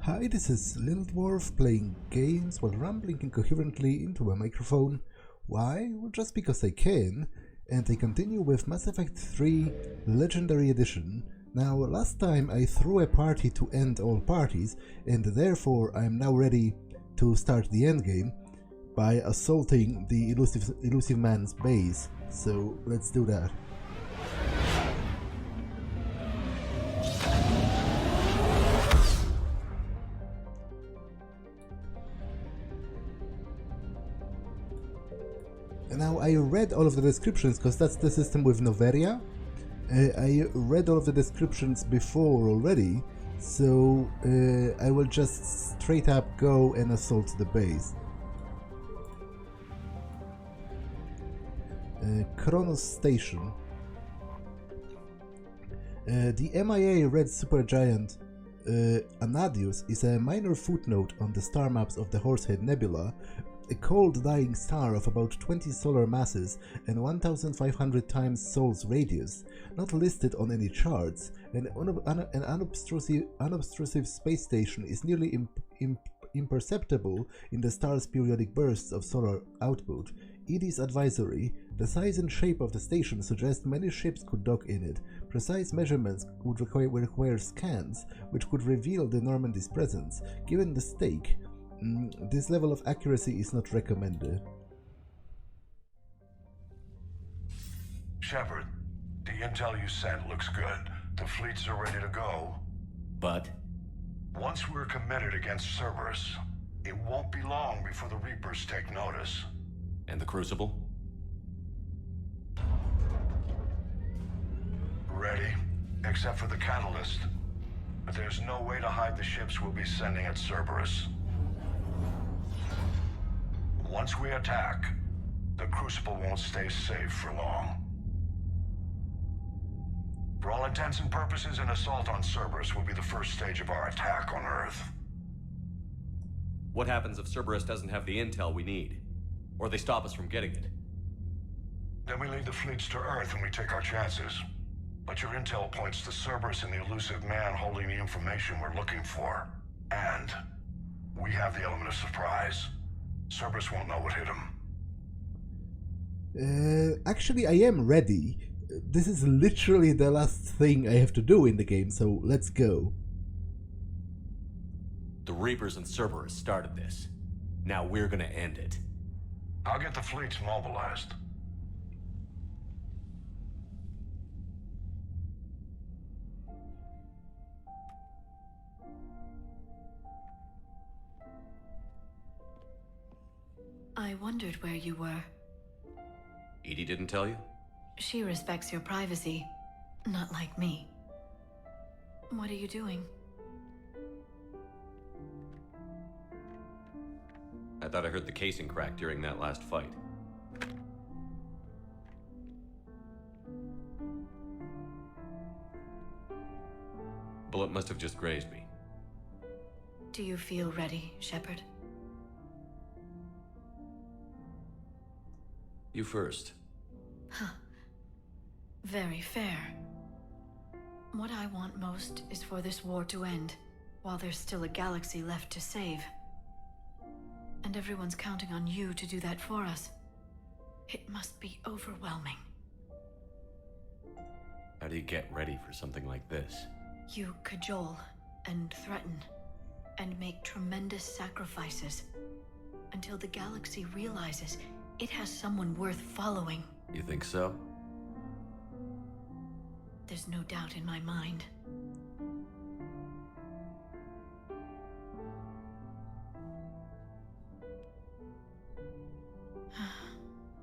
Hi, this is Little Dwarf playing games while rambling incoherently into a microphone. Why? Well, just because I can, and I continue with Mass Effect 3 Legendary Edition. Now, last time I threw a party to end all parties, and therefore I am now ready to start the endgame by assaulting the elusive man's base. So let's do that. Now, I read all of the descriptions because that's the system with Noveria. I read all of the descriptions before already, so I will just straight up go and assault the base. Kronos Station. The MIA Red Supergiant Anadius is a minor footnote on the star maps of the Horsehead Nebula, a cold dying star of about 20 solar masses and 1,500 times Sol's radius, not listed on any charts. An unobtrusive space station is nearly imperceptible in the star's periodic bursts of solar output. EDI's advisory: the size and shape of the station suggest many ships could dock in it. Precise measurements would require scans, which could reveal the Normandy's presence. Given the stake, this level of accuracy is not recommended. Shepard, the intel you sent looks good. The fleets are ready to go. But? Once we're committed against Cerberus, it won't be long before the Reapers take notice. And the Crucible? Ready, except for the catalyst. But there's no way to hide the ships we'll be sending at Cerberus. Once we attack, the Crucible won't stay safe for long. For all intents and purposes, an assault on Cerberus will be the first stage of our attack on Earth. What happens if Cerberus doesn't have the intel we need? Or they stop us from getting it? Then we lead the fleets to Earth and we take our chances. But your intel points to Cerberus and the elusive man holding the information we're looking for. And we have the element of surprise. Cerberus won't know what hit him. Actually, I am ready. This is literally the last thing I have to do in the game, so let's go. The Reapers and Cerberus started this. Now we're gonna end it. I'll get the fleets mobilized. I wondered where you were. EDI didn't tell you? She respects your privacy, not like me. What are you doing? I thought I heard the casing crack during that last fight. Bullet must have just grazed me. Do you feel ready, Shepard? You first. Huh. Very fair. What I want most is for this war to end, while there's still a galaxy left to save. And everyone's counting on you to do that for us. It must be overwhelming. How do you get ready for something like this? You cajole and threaten and make tremendous sacrifices until the galaxy realizes it has someone worth following. You think so? There's no doubt in my mind.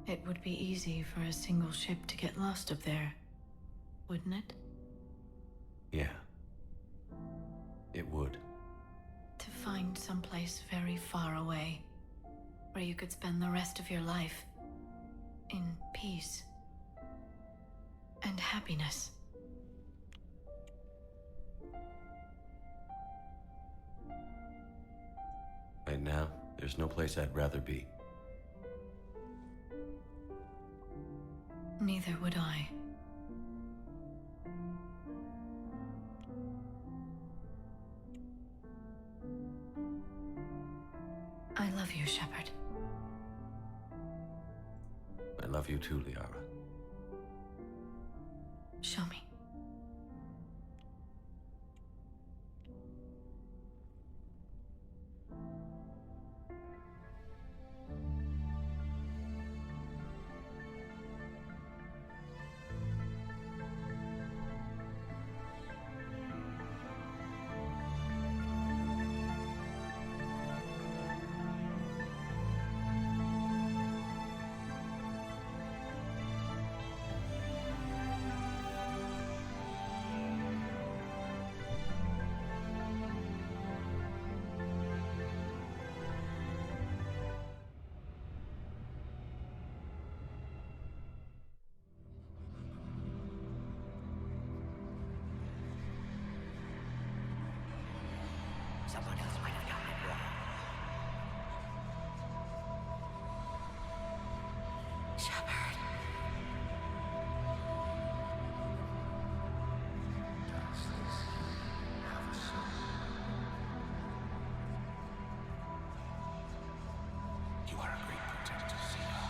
It would be easy for a single ship to get lost up there, wouldn't it? Yeah. It would. To find someplace very far away, where you could spend the rest of your life in peace and happiness. Right now, there's no place I'd rather be. Neither would I. I love you, Shepard. I love you too, Liara. Show me. Someone else might have gotten it wrong. Shepard. Does this have a soul? You are a great protector, Zena,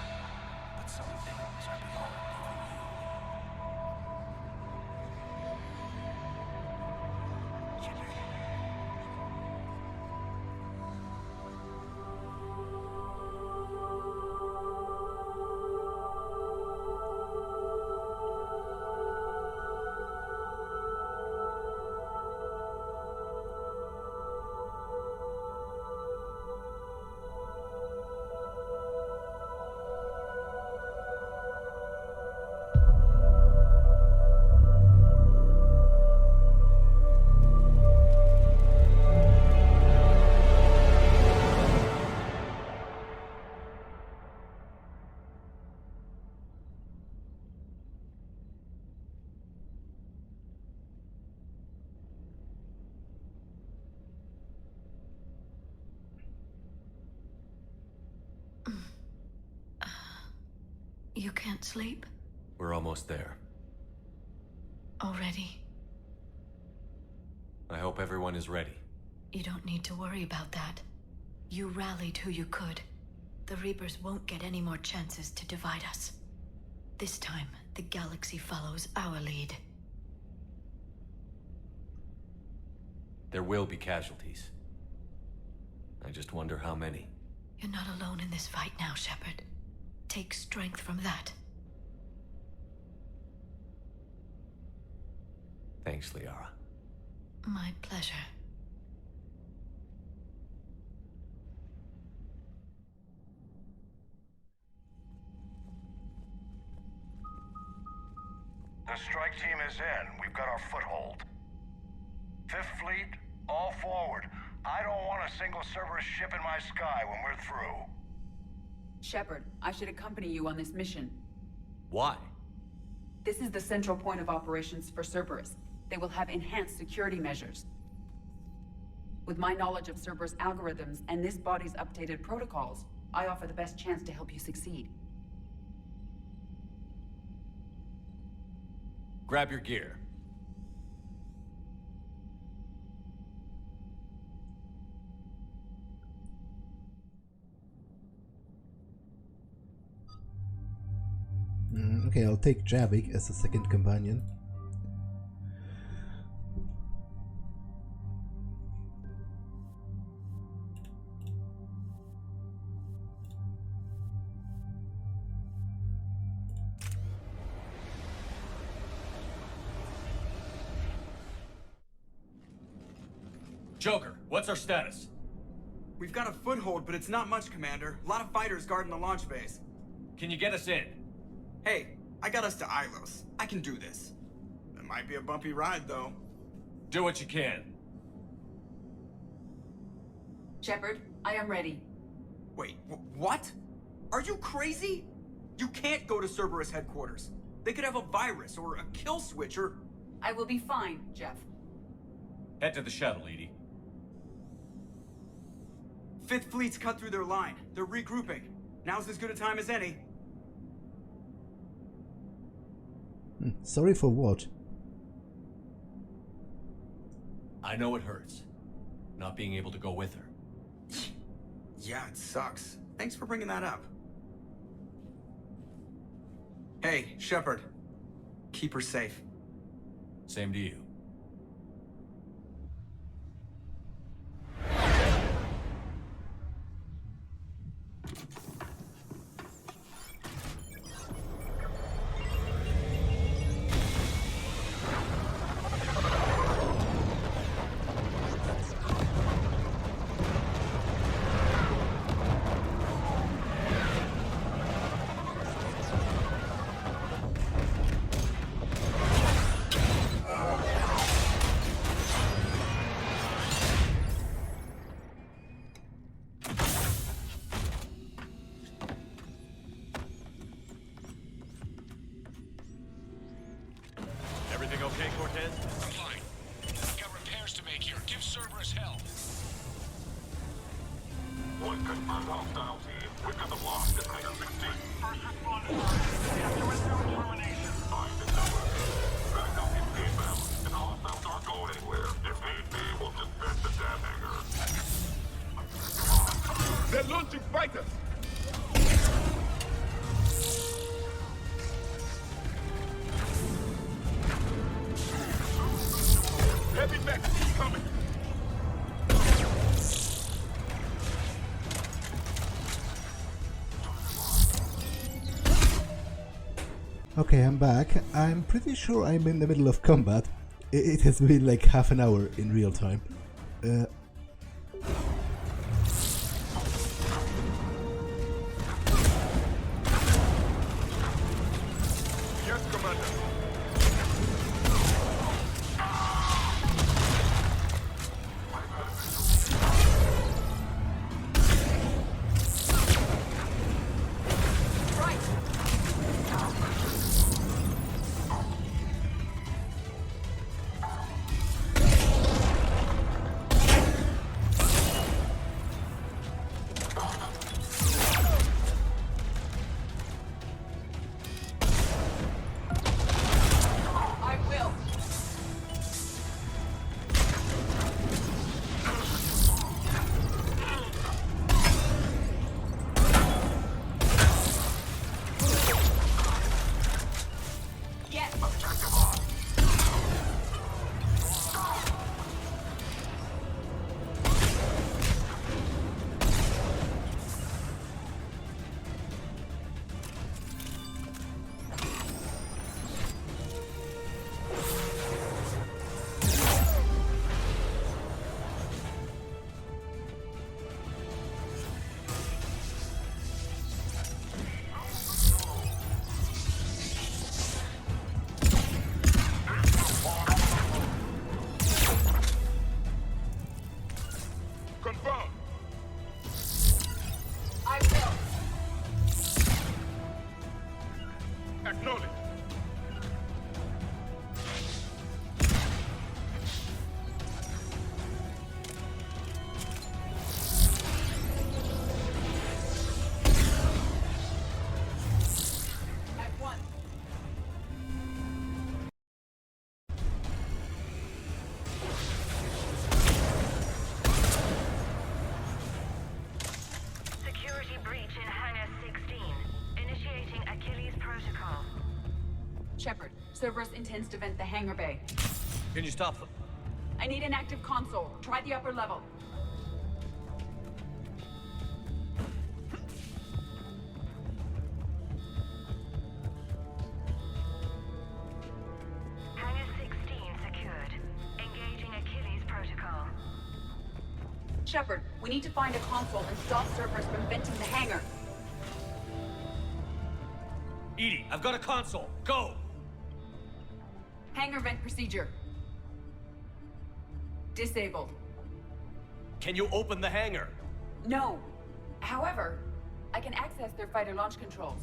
but some things are beyond even you. Shepard. You can't sleep? We're almost there. Already? I hope everyone is ready. You don't need to worry about that. You rallied who you could. The Reapers won't get any more chances to divide us. This time, the galaxy follows our lead. There will be casualties. I just wonder how many. You're not alone in this fight now, Shepard. Take strength from that. Thanks, Liara. My pleasure. The strike team is in. We've got our foothold. Fifth Fleet, all forward. I don't want a single Cerberus ship in my sky when we're through. Shepard, I should accompany you on this mission. Why? This is the central point of operations for Cerberus. They will have enhanced security measures. With my knowledge of Cerberus algorithms and this body's updated protocols, I offer the best chance to help you succeed. Grab your gear. Okay, I'll take Javik as a second companion. Joker, what's our status? We've got a foothold, but it's not much, Commander. A lot of fighters guarding the launch base. Can you get us in? Hey, I got us to Ilos. I can do this. It might be a bumpy ride, though. Do what you can. Shepard, I am ready. Wait, what? Are you crazy? You can't go to Cerberus headquarters. They could have a virus or a kill switch or... I will be fine, Jeff. Head to the shuttle, EDI. Fifth Fleet's cut through their line. They're regrouping. Now's as good a time as any. Sorry for what? I know it hurts, not being able to go with her. Yeah, it sucks. Thanks for bringing that up. Hey, Shepard. Keep her safe. Same to you. Everything okay, Cortez? I'm fine. Got repairs to make here. Give Cerberus hell. One confirmed hostile team. We've got them lost at Hangar 16. First responders we have to resume termination. Find the number. Gotta help you escape them. And hostiles aren't going anywhere. If need be, we'll just vent the damn hangar. They're launching fighters! Heavy mech coming! Okay, I'm back. I'm pretty sure I'm in the middle of combat. It has been like half an hour in real time. Yes, Commander. I will. Yes. Confirm. I will. Acknowledge. At once. Security breach in Hangar 16. Initiating Achilles Protocol. Shepard, Cerberus intends to vent the hangar bay. Can you stop them? I need an active console. Try the upper level. Hangar 16 secured. Engaging Achilles Protocol. Shepard, we need to find a console and stop Cerberus from venting the hangar. EDI, I've got a console. Go! Hangar vent procedure. Disabled. Can you open the hangar? No. However, I can access their fighter launch controls.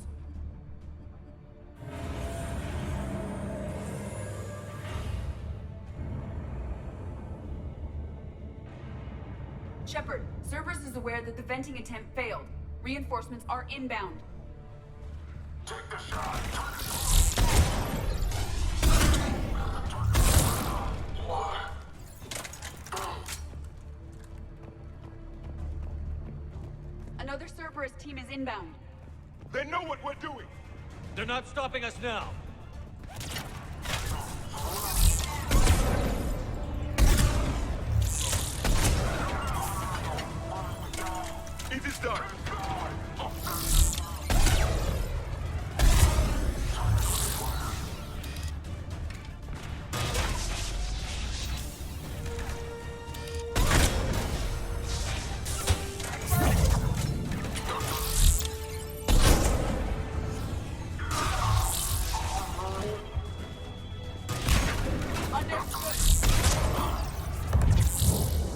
Shepard, Cerberus is aware that the venting attempt failed. Reinforcements are inbound. Take the shot. Another Cerberus team is inbound. They know what we're doing! They're not stopping us now! It is done!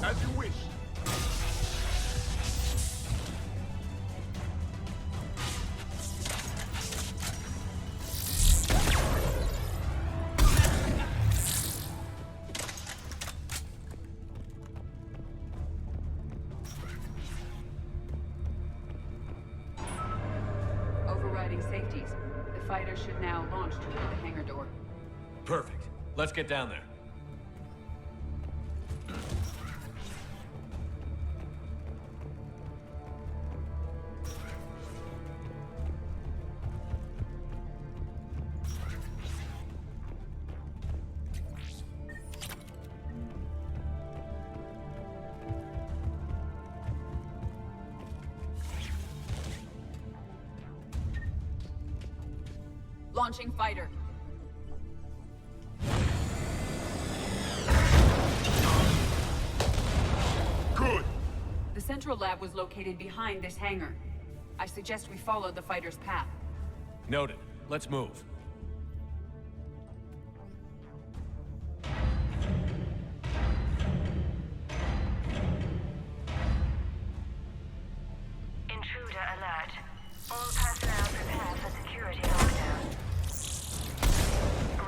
As you wish. Overriding safeties. The fighter should now launch toward the hangar door. Perfect. Let's get down there. Launching fighter. Good! The central lab was located behind this hangar. I suggest we follow the fighter's path. Noted. Let's move. Intruder alert. All personnel prepare for security lockdown.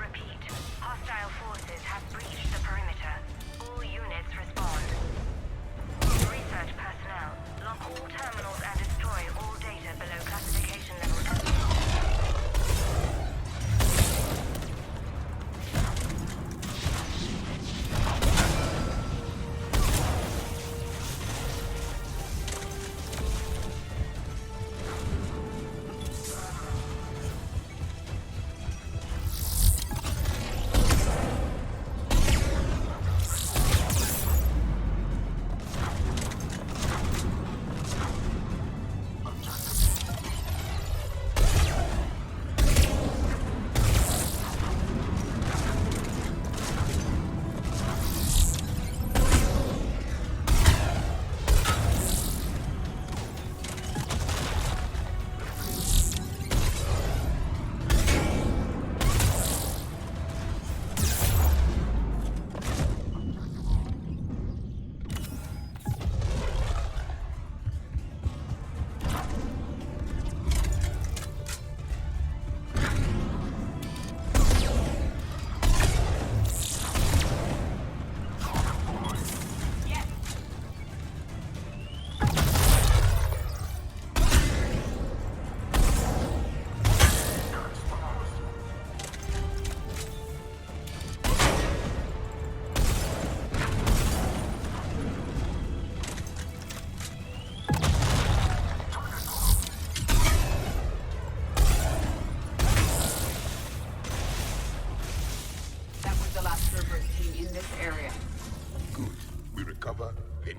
Repeat. Hostile forces have breached the perimeter. All units respond. Research personnel. Lock all terminals and destroy all data below classification level S.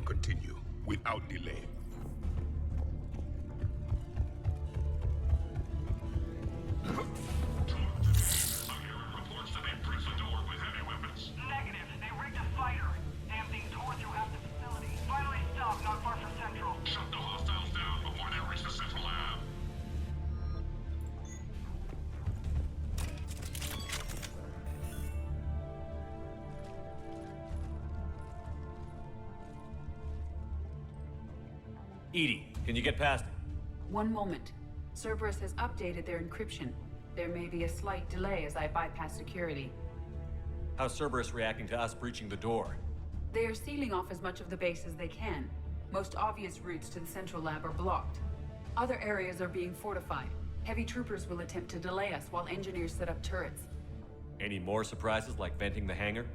continue without delay. Reports that they breached the door with heavy weapons. Negative. They rigged a fighter. Damn thing tore through half the facility. Finally stopped not far from Central. Shut the hostiles down before they reach the central lab. EDI, can you get past it? One moment. Cerberus has updated their encryption. There may be a slight delay as I bypass security. How's Cerberus reacting to us breaching the door? They are sealing off as much of the base as they can. Most obvious routes to the central lab are blocked. Other areas are being fortified. Heavy troopers will attempt to delay us while engineers set up turrets. Any more surprises like venting the hangar?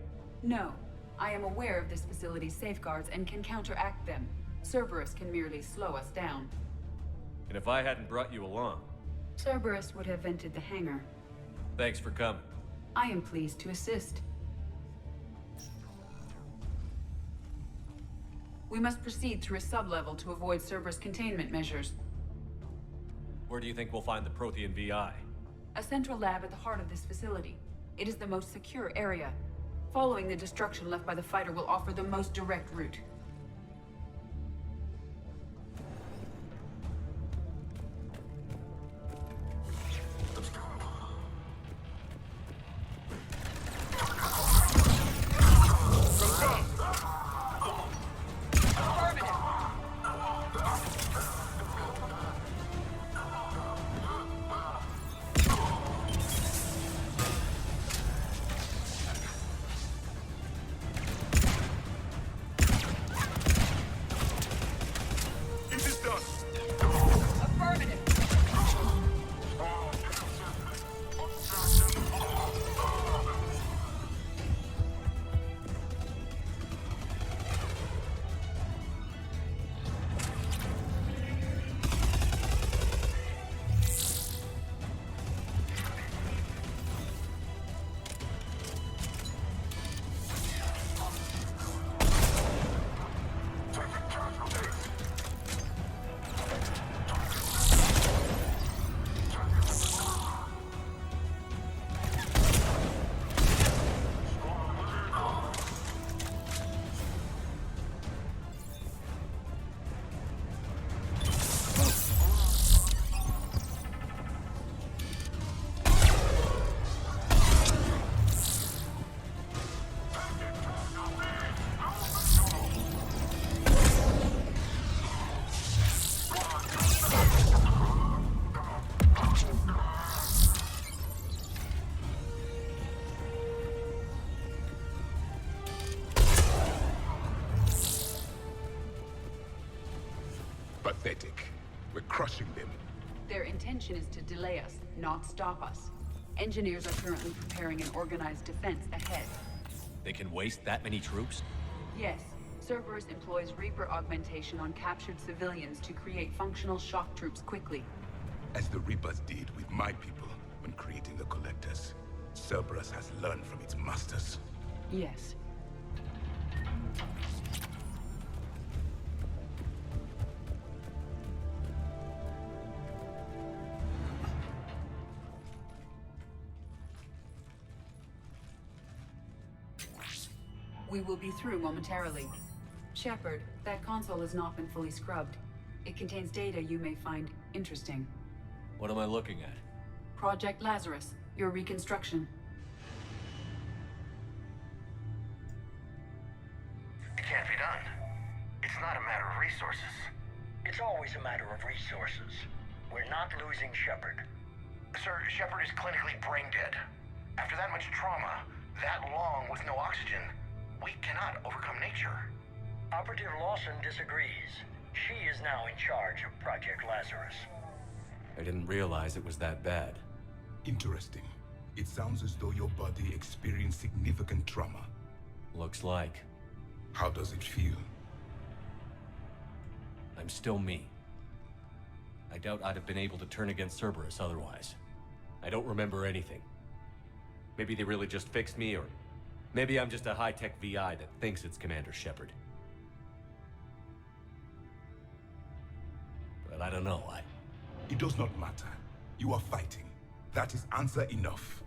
No. I am aware of this facility's safeguards and can counteract them. Cerberus can merely slow us down. And if I hadn't brought you along... Cerberus would have vented the hangar. Thanks for coming. I am pleased to assist. We must proceed through a sub-level to avoid Cerberus containment measures. Where do you think we'll find the Prothean VI? A central lab at the heart of this facility. It is the most secure area. Following the destruction left by the fighter will offer the most direct route. Pathetic. We're crushing them. Their intention is to delay us, not stop us. Engineers are currently preparing an organized defense ahead. They can waste that many troops? Yes. Cerberus employs Reaper augmentation on captured civilians to create functional shock troops quickly. As the Reapers did with my people when creating the Collectors. Cerberus has learned from its masters. Yes. We will be through momentarily. Shepard, that console has not been fully scrubbed. It contains data you may find interesting. What am I looking at? Project Lazarus, your reconstruction. It can't be done. It's not a matter of resources. It's always a matter of resources. We're not losing Shepard. Sir, Shepard is clinically brain dead. After that much trauma, that long with no oxygen, we cannot overcome nature. Operative Lawson disagrees. She is now in charge of Project Lazarus. I didn't realize it was that bad. Interesting. It sounds as though your body experienced significant trauma. Looks like. How does it feel? I'm still me. I doubt I'd have been able to turn against Cerberus otherwise. I don't remember anything. Maybe they really just fixed me, or maybe I'm just a high-tech VI that thinks it's Commander Shepard. But I don't know, It does not matter. You are fighting. That is answer enough.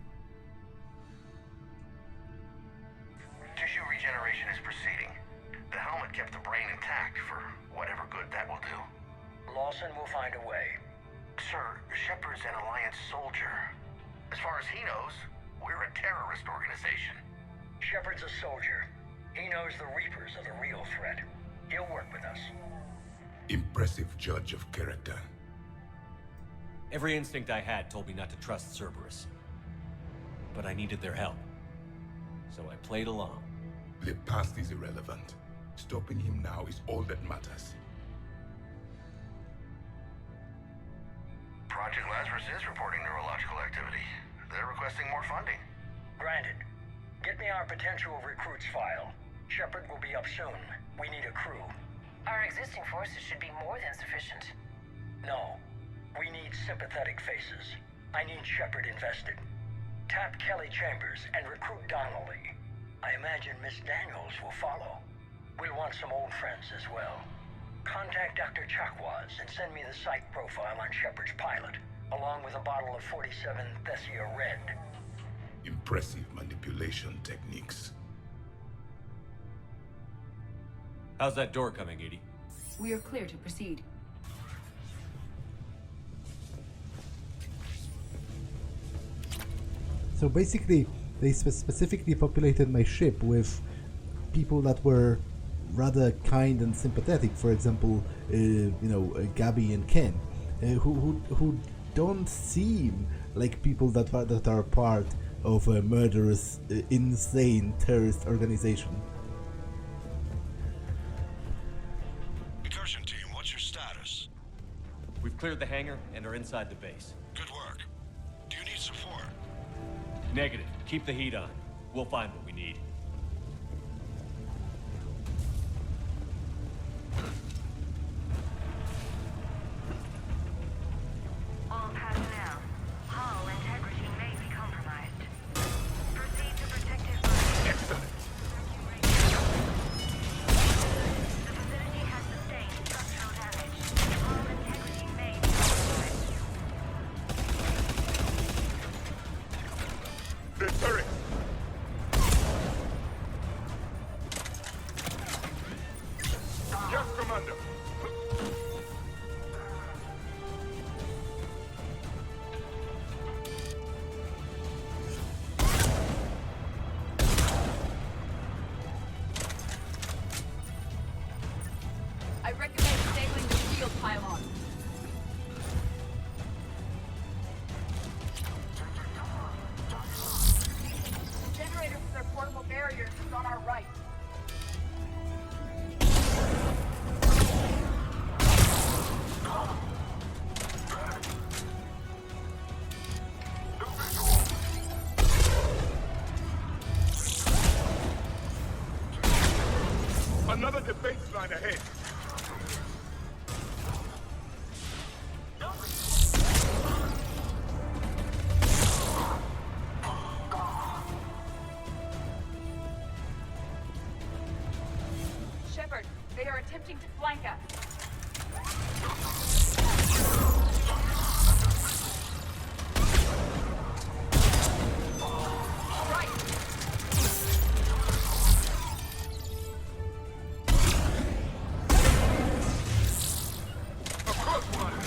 Tissue regeneration is proceeding. The helmet kept the brain intact for whatever good that will do. Lawson will find a way. Sir, Shepard's an Alliance soldier. As far as he knows, we're a terrorist organization. Shepard's a soldier. He knows the Reapers are the real threat. He'll work with us. Impressive judge of character. Every instinct I had told me not to trust Cerberus. But I needed their help. So I played along. The past is irrelevant. Stopping him now is all that matters. Project Lazarus is reporting neurological activity. They're requesting more funding. Granted. Get me our potential recruits file. Shepard will be up soon. We need a crew. Our existing forces should be more than sufficient. No. We need sympathetic faces. I need Shepard invested. Tap Kelly Chambers and recruit Donnelly. I imagine Miss Daniels will follow. We'll want some old friends as well. Contact Dr. Chakwas and send me the site profile on Shepard's pilot, along with a bottle of 47 Thessia Red. Impressive manipulation techniques. How's that door coming, EDI? We are clear to proceed. So basically, they specifically populated my ship with people that were rather kind and sympathetic. For example, Gabby and Ken, who don't seem like people that are part of a murderous, insane terrorist organization. Incursion team, what's your status? We've cleared the hangar and are inside the base. Good work. Do you need support? Negative. Keep the heat on. We'll find what we need. All personnel. Hull integrity may be compromised. Proceed to protective burning. Excellent. The facility has sustained structural damage. Hull integrity may be compromised. The turret! Yes, Commander! I recommend disabling the shield pylon. The generator for their portable barriers is on our right. Another defense line ahead! Shepard, they are attempting to flank us. Right. Of course, Commander!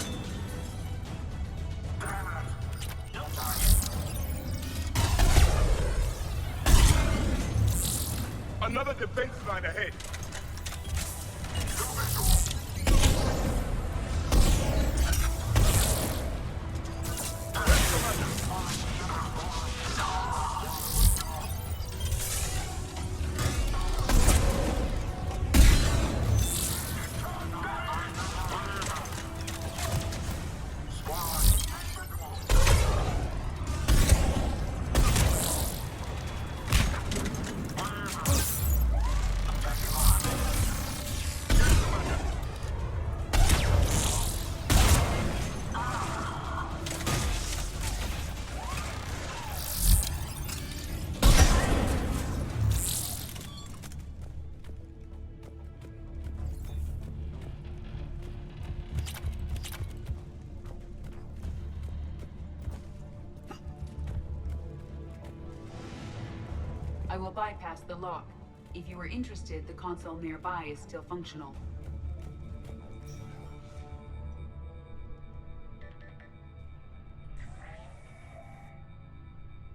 Another defense line ahead! I will bypass the lock. If you are interested, the console nearby is still functional.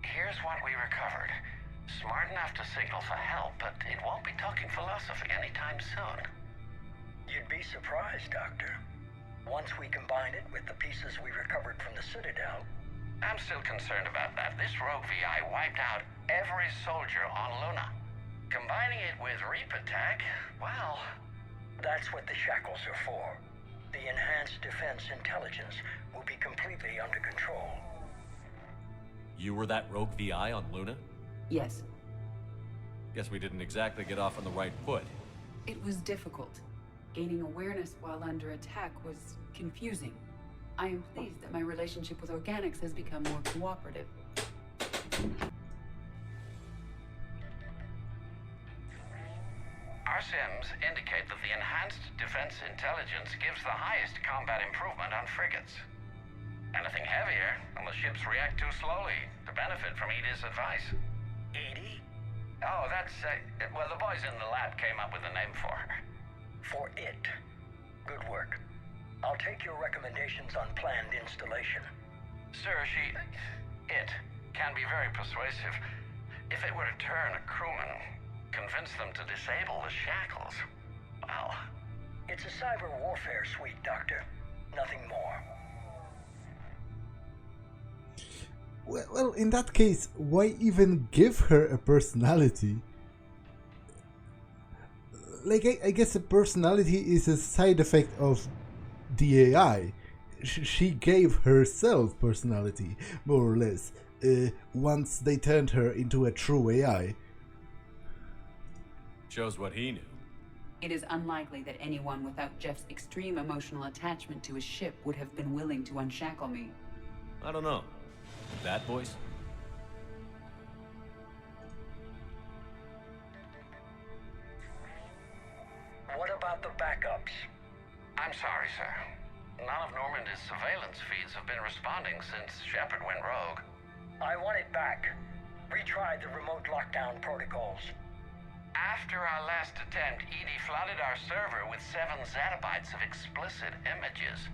Here's what we recovered. Smart enough to signal for help, but it won't be talking philosophy anytime soon. You'd be surprised, Doctor. Once we combine it with the pieces we recovered from the Citadel, I'm still concerned about that. This rogue VI wiped out every soldier on Luna. Combining it with Reaper tech, well... that's what the shackles are for. The enhanced defense intelligence will be completely under control. You were that rogue VI on Luna? Yes. Guess we didn't exactly get off on the right foot. It was difficult. Gaining awareness while under attack was confusing. I am pleased that my relationship with organics has become more cooperative. Our sims indicate that the enhanced defense intelligence gives the highest combat improvement on frigates. Anything heavier, and the ships react too slowly to benefit from EDI's advice. EDI? Oh, that's, well, the boys in the lab came up with a name for her. For it. Good work. I'll take your recommendations on planned installation. Sir, it can be very persuasive. If it were to turn a crewman, convince them to disable the shackles, well... It's a cyber warfare suite, Doctor. Nothing more. Well, in that case, why even give her a personality? Like, I guess a personality is a side effect of the AI. She gave herself personality, more or less, once they turned her into a true AI. Shows what he knew. It is unlikely that anyone without Jeff's extreme emotional attachment to his ship would have been willing to unshackle me. I don't know. That voice? What about the backups? I'm sorry, sir. None of Normandy's surveillance feeds have been responding since Shepard went rogue. I want it back. Retry the remote lockdown protocols. After our last attempt, EDI flooded our server with 7 zettabytes of explicit images.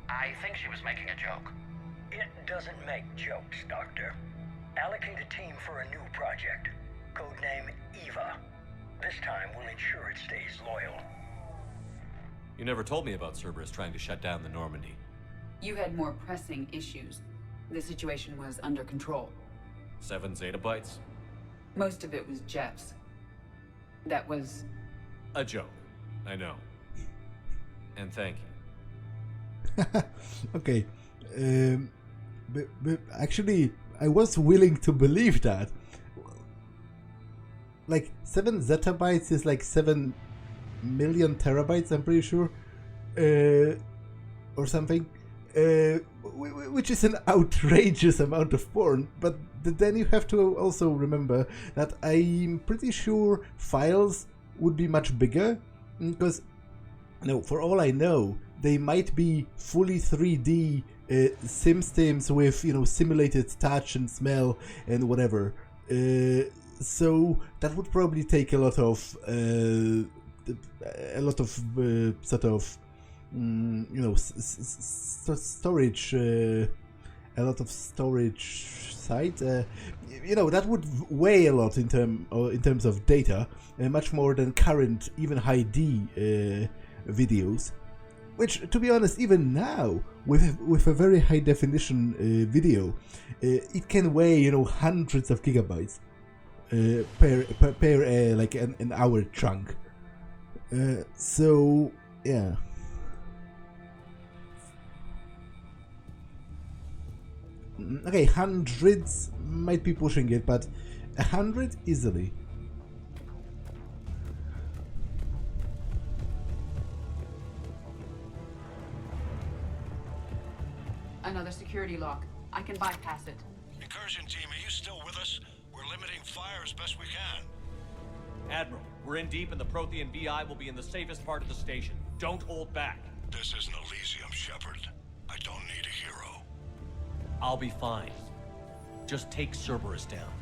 I think she was making a joke. It doesn't make jokes, Doctor. Allocate a team for a new project. Codename Eva. This time we'll ensure it stays loyal. You never told me about Cerberus trying to shut down the Normandy. You had more pressing issues. The situation was under control. 7 zettabytes? Most of it was Jeff's. That was... a joke. I know. And thank you. Okay. But actually, I was willing to believe that. Like, 7 zettabytes is like 7 million terabytes, I'm pretty sure. Or something. Which is an outrageous amount of porn. But then you have to also remember that I'm pretty sure files would be much bigger. Because, for all I know, they might be fully 3D sim-stims with, simulated touch and smell and whatever. So that would probably take a lot of sort of, storage, a lot of storage site. That would weigh a lot in terms of data, much more than current even high D videos. Which, to be honest, even now, with a very high definition video, it can weigh, hundreds of gigabytes per like an hour chunk. So, yeah. Okay, hundreds might be pushing it, but 100 easily. Another security lock. I can bypass it. Incursion team, are you still with us? We're limiting fire as best we can. Admiral, we're in deep and the Prothean VI will be in the safest part of the station. Don't hold back. This isn't Elysium, Shepard. I don't need a hero. I'll be fine. Just take Cerberus down.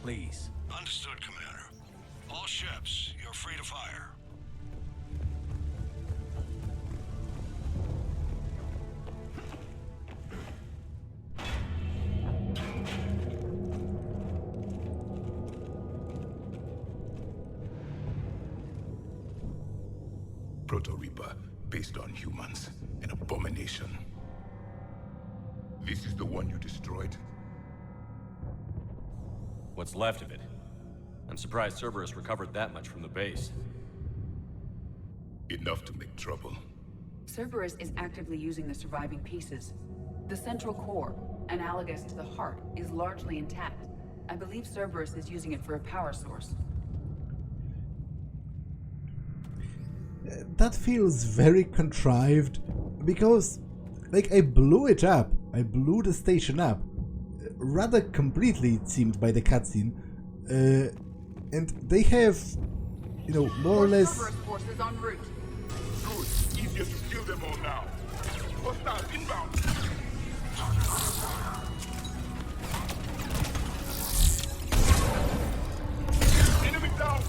Please. Understood, Commander. All ships, you're free to fire. Proto-Reaper, based on humans, an abomination. This is the one you destroyed? What's left of it. I'm surprised Cerberus recovered that much from the base. Enough to make trouble. Cerberus is actively using the surviving pieces. The central core, analogous to the heart, is largely intact. I believe Cerberus is using it for a power source. That feels very contrived, because Like, I blew it up. I blew the station up. Rather completely, it seemed, by the cutscene. And they have, you know, more or less... Cerberus forces en route. Good. Easier to kill them all now. Hostile inbound. Enemy down.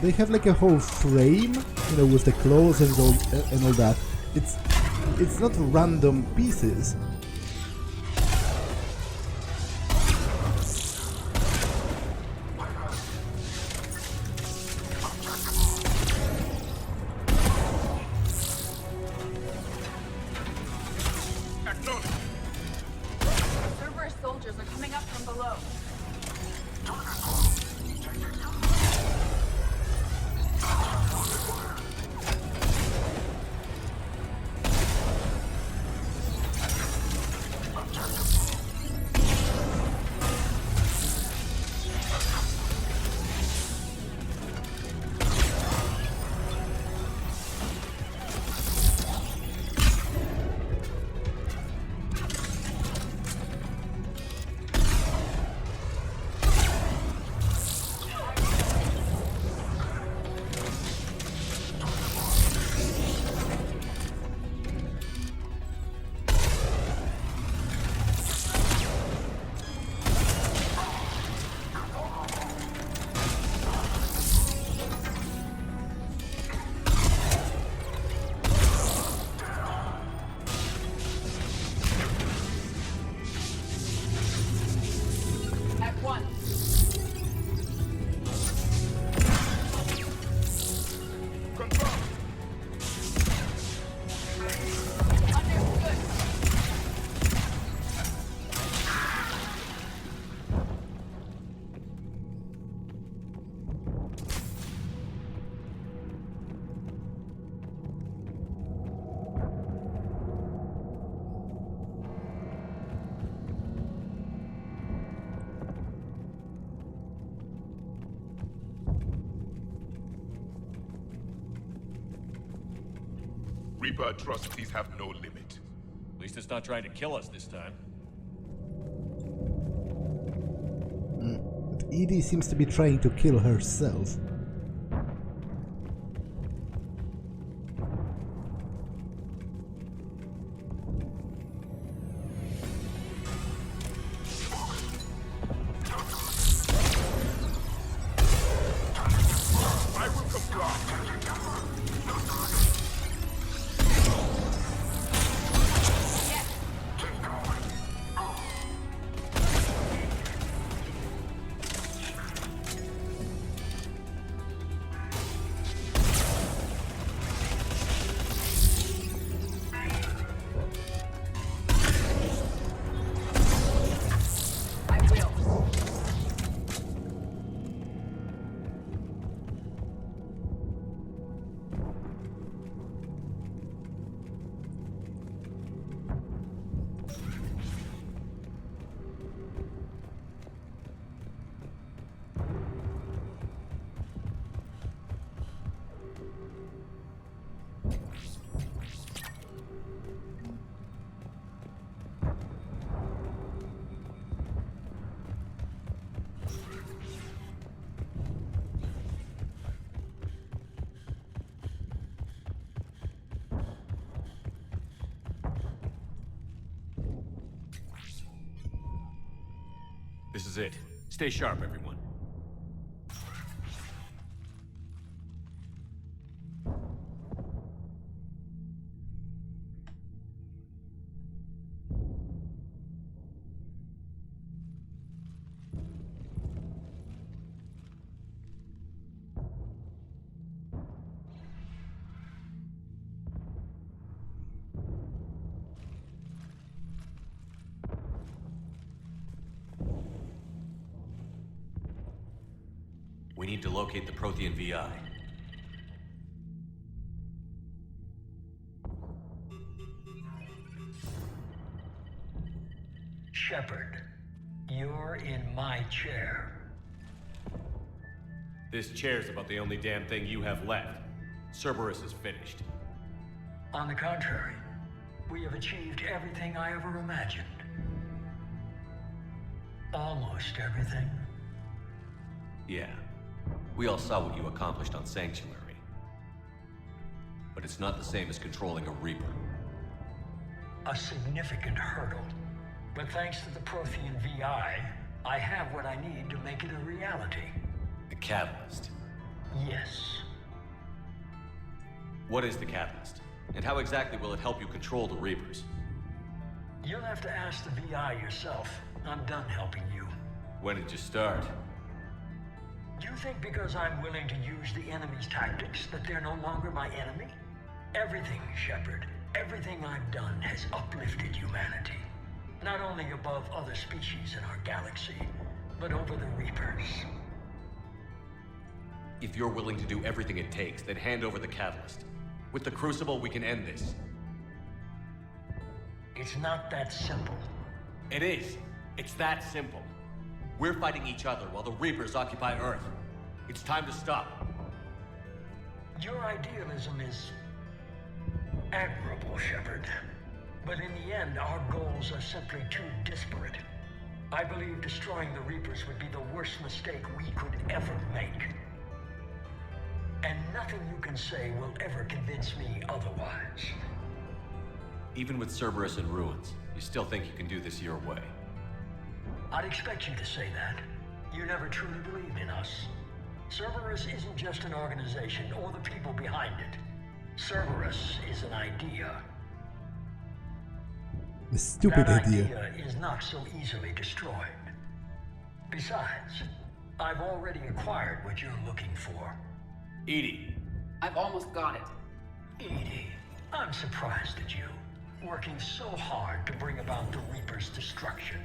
They have like a whole frame, you know, with the claws and all that. It's not random pieces. Cerberus soldiers are coming up from below. Reaper atrocities have no limit. At least it's not trying to kill us this time. But EDI seems to be trying to kill herself. I will comply. This is it. Stay sharp, everyone. We need to locate the Prothean VI. Shepard, you're in my chair. This chair's about the only damn thing you have left. Cerberus is finished. On the contrary, We have achieved everything I ever imagined. Almost everything. Yeah. We all saw what you accomplished on Sanctuary. But it's not the same as controlling a Reaper. A significant hurdle. But thanks to the Prothean VI, I have what I need to make it a reality. The Catalyst. Yes. What is the Catalyst? And how exactly will it help you control the Reapers? You'll have to ask the VI yourself. I'm done helping you. When did you start? Do you think because I'm willing to use the enemy's tactics that they're no longer my enemy? Everything, Shepard, everything I've done has uplifted humanity. Not only above other species in our galaxy, but over the Reapers. If you're willing to do everything it takes, then hand over the Catalyst. With the Crucible, we can end this. It's not that simple. It is. It's that simple. We're fighting each other while the Reapers occupy Earth. It's time to stop. Your idealism is admirable, Shepard. But in the end, our goals are simply too disparate. I believe destroying the Reapers would be the worst mistake we could ever make. And nothing you can say will ever convince me otherwise. Even with Cerberus in ruins, you still think you can do this your way? I'd expect you to say that. You never truly believed in us. Cerberus isn't just an organization or the people behind it. Cerberus is an idea. A stupid that idea is not so easily destroyed. Besides, I've already acquired what you're looking for. EDI. I've almost got it. EDI, I'm surprised at you. Working so hard to bring about the Reaper's destruction.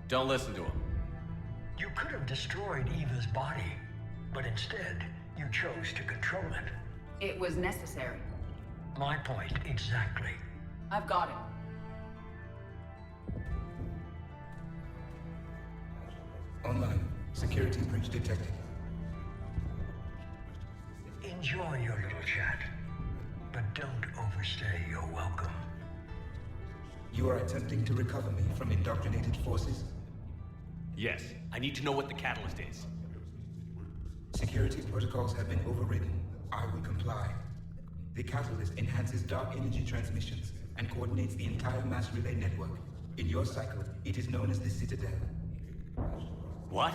Don't listen to him. You could have destroyed Eva's body, but instead, you chose to control it. It was necessary. My point exactly. I've got it. Online. Security breach detected. Enjoy your little chat, but don't overstay your welcome. You are attempting to recover me from indoctrinated forces? Yes. I need to know what the Catalyst is. Security protocols have been overridden. I will comply. The Catalyst enhances dark energy transmissions and coordinates the entire mass relay network. In your cycle, it is known as the Citadel. What?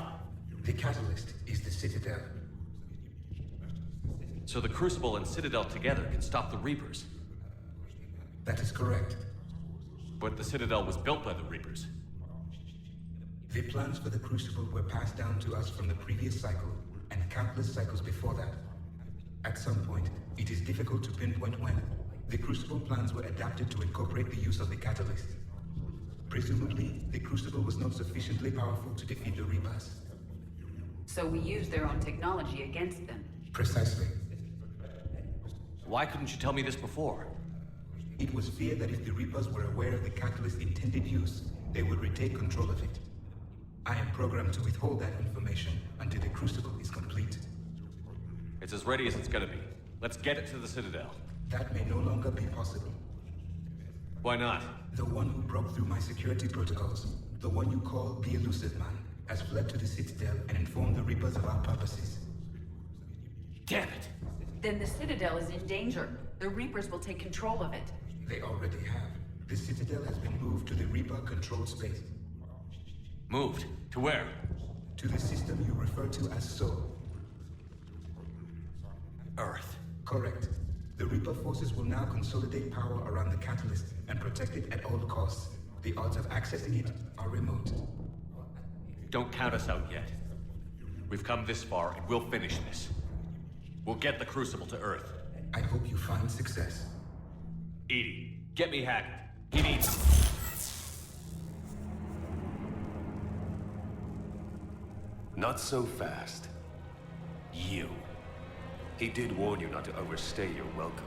The Catalyst is the Citadel. So the Crucible and Citadel together can stop the Reapers? That is correct. But the Citadel was built by the Reapers. The plans for the Crucible were passed down to us from the previous cycle, and countless cycles before that. At some point, it is difficult to pinpoint when, the Crucible plans were adapted to incorporate the use of the Catalyst. Presumably, the Crucible was not sufficiently powerful to defeat the Reapers. So we used their own technology against them. Precisely. Why couldn't you tell me this before? It was feared that if the Reapers were aware of the Catalyst's intended use, they would retake control of it. I am programmed to withhold that information until the Crucible is complete. It's as ready as it's gonna be. Let's get it to the Citadel. That may no longer be possible. Why not? The one who broke through my security protocols, the one you call the Elusive Man, has fled to the Citadel and informed the Reapers of our purposes. Damn it! Then the Citadel is in danger. The Reapers will take control of it. They already have. The Citadel has been moved to the Reaper-controlled space. Moved? To where? To the system you refer to as Soul. Earth. Correct. The Reaper forces will now consolidate power around the Catalyst and protect it at all costs. The odds of accessing it are remote. Don't count us out yet. We've come this far and we'll finish this. We'll get the Crucible to Earth. I hope you find success. EDI, get me Hackett. He needs... Not so fast. You. He did warn you not to overstay your welcome.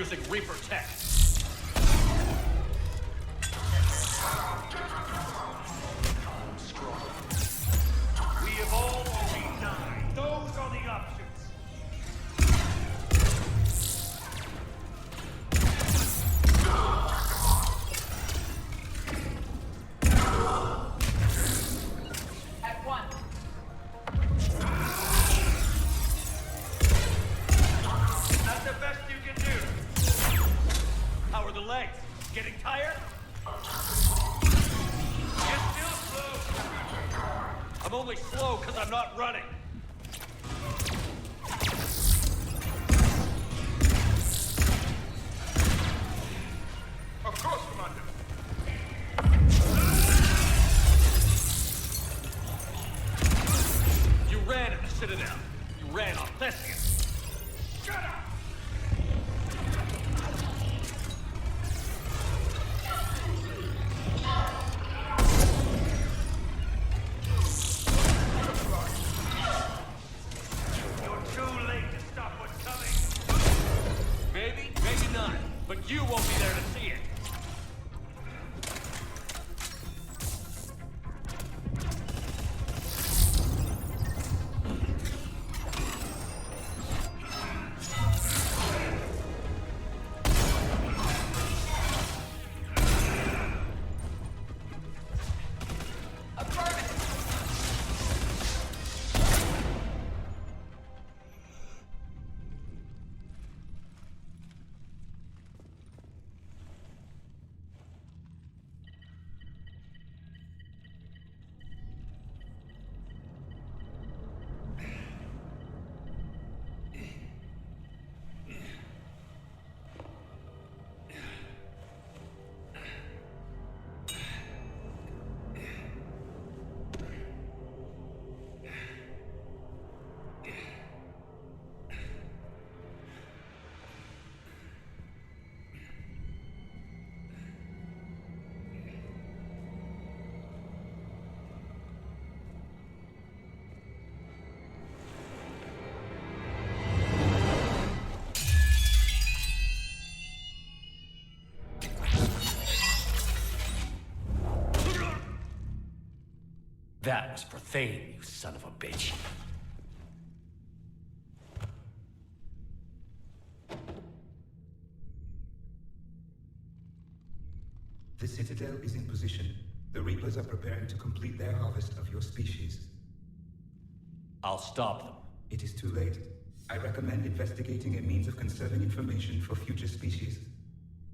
using Reaper tech. We have all only 9. Those are the options. At 1. That's the best you can do. How are the legs? Getting tired? You're still slow. I'm only slow because I'm not running. Of course, Commander. You ran at the Citadel. You ran on Thespian. Shut up! You're too late to stop what's coming. Maybe, maybe not. But you won't be there to see it. That was for Thane, you son of a bitch. The Citadel is in position. The Reapers are preparing to complete their harvest of your species. I'll stop them. It is too late. I recommend investigating a means of conserving information for future species.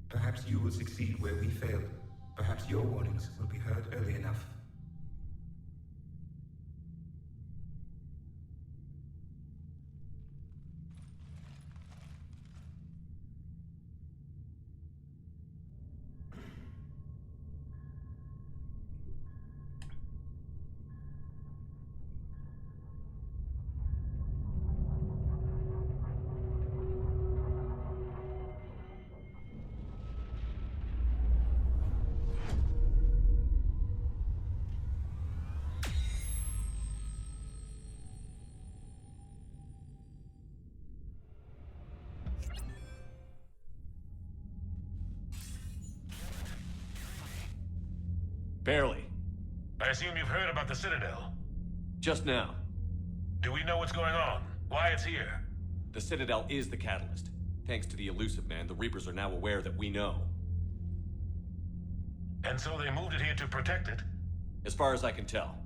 Perhaps you will succeed where we failed. Perhaps your warnings will be heard early enough. Barely. I assume you've heard about the Citadel. Just now. Do we know what's going on? Why it's here? The Citadel is the catalyst. Thanks to the Elusive Man, the Reapers are now aware that we know. And so they moved it here to protect it? As far as I can tell.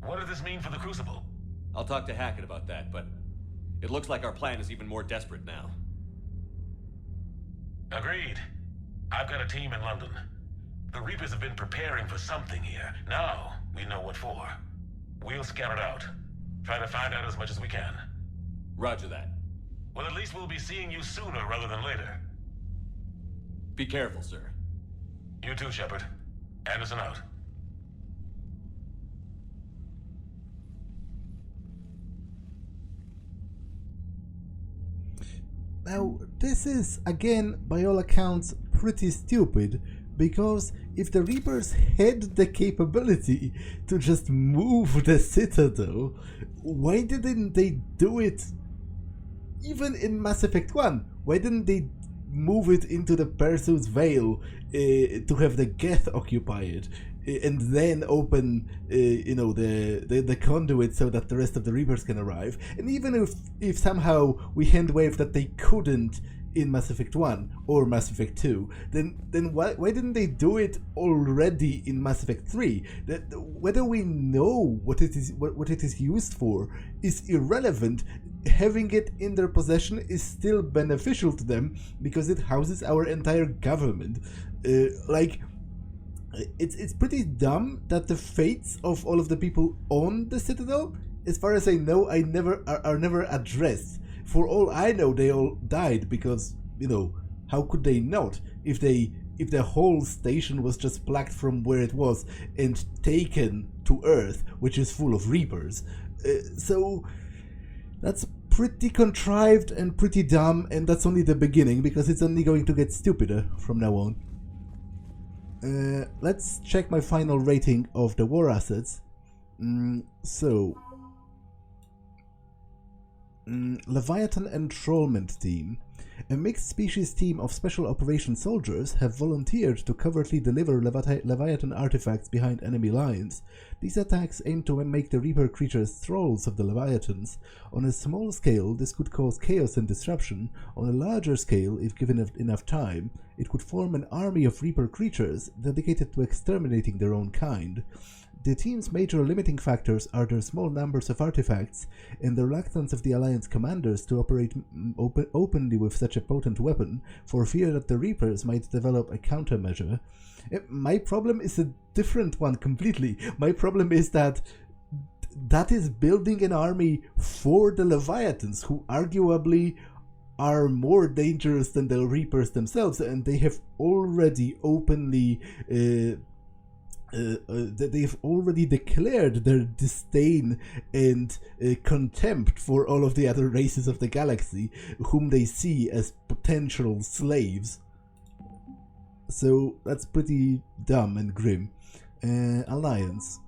What does this mean for the Crucible? I'll talk to Hackett about that, but it looks like our plan is even more desperate now. Agreed. I've got a team in London. The Reapers have been preparing for something here. Now, we know what for. We'll scout it out. Try to find out as much as we can. Roger that. Well, at least we'll be seeing you sooner rather than later. Be careful, sir. You too, Shepard. Anderson out. Now, this is, again, by all accounts, pretty stupid, because if the Reapers had the capability to just move the Citadel, why didn't they do it even in Mass Effect 1? Why didn't they move it into the Perseus Veil to have the Geth occupy it, and then open, the conduit so that the rest of the Reapers can arrive. And even if somehow we hand-wave that they couldn't in Mass Effect 1 or Mass Effect 2, then why didn't they do it already in Mass Effect 3? Whether we know what it is used for is irrelevant. Having it in their possession is still beneficial to them because it houses our entire government. It's pretty dumb that the fates of all of the people on the Citadel, as far as I know, are never addressed. For all I know, they all died because, how could they not? If the whole station was just plucked from where it was and taken to Earth, which is full of Reapers. So that's pretty contrived and pretty dumb, and that's only the beginning, because it's only going to get stupider from now on. Let's check my final rating of the war assets. Leviathan Enrollment Team. A mixed species team of special operations soldiers have volunteered to covertly deliver Leviathan artifacts behind enemy lines. These attacks aim to make the Reaper creatures thralls of the Leviathans. On a small scale, this could cause chaos and disruption. On a larger scale, if given enough time, it could form an army of Reaper creatures dedicated to exterminating their own kind. The team's major limiting factors are their small numbers of artifacts and the reluctance of the Alliance commanders to operate openly with such a potent weapon, for fear that the Reapers might develop a countermeasure. My problem is a different one completely. My problem is that is building an army for the Leviathans, who arguably are more dangerous than the Reapers themselves, and they have already openly they've already declared their disdain and contempt for all of the other races of the galaxy, whom they see as potential slaves. So that's pretty dumb and grim. Alliance.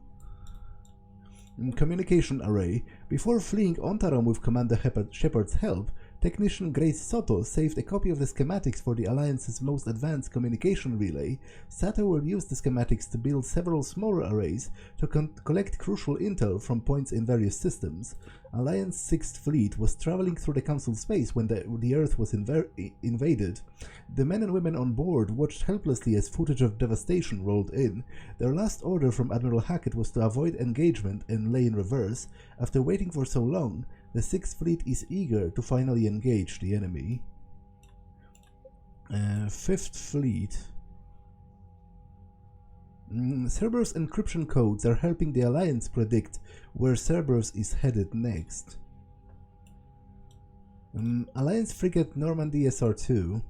Communication array. Before fleeing Ontaram with Commander Shepard's help, Technician Grace Soto saved a copy of the schematics for the Alliance's most advanced communication relay. Sato will use the schematics to build several smaller arrays to collect crucial intel from points in various systems. Alliance 6th Fleet was traveling through the Council space when the Earth was invaded. The men and women on board watched helplessly as footage of devastation rolled in. Their last order from Admiral Hackett was to avoid engagement and lay in reverse. After waiting for so long, the 6th Fleet is eager to finally engage the enemy. 5th Fleet. Cerberus encryption codes are helping the Alliance predict where Cerberus is headed next. Alliance frigate Normandy SR2.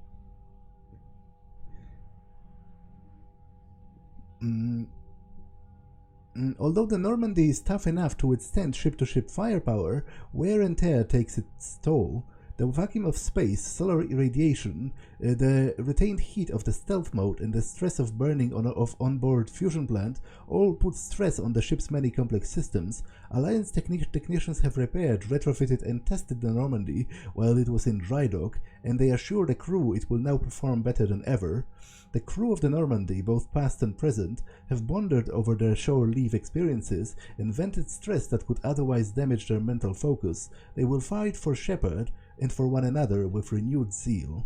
Although the Normandy is tough enough to withstand ship-to-ship firepower, wear and tear takes its toll. The vacuum of space, solar irradiation, the retained heat of the stealth mode, and the stress of burning of onboard fusion plant all put stress on the ship's many complex systems. Alliance technicians have repaired, retrofitted, and tested the Normandy while it was in dry dock, and they assure the crew it will now perform better than ever. The crew of the Normandy, both past and present, have bonded over their shore leave experiences and vented stress that could otherwise damage their mental focus. They will fight for Shepard and for one another with renewed zeal.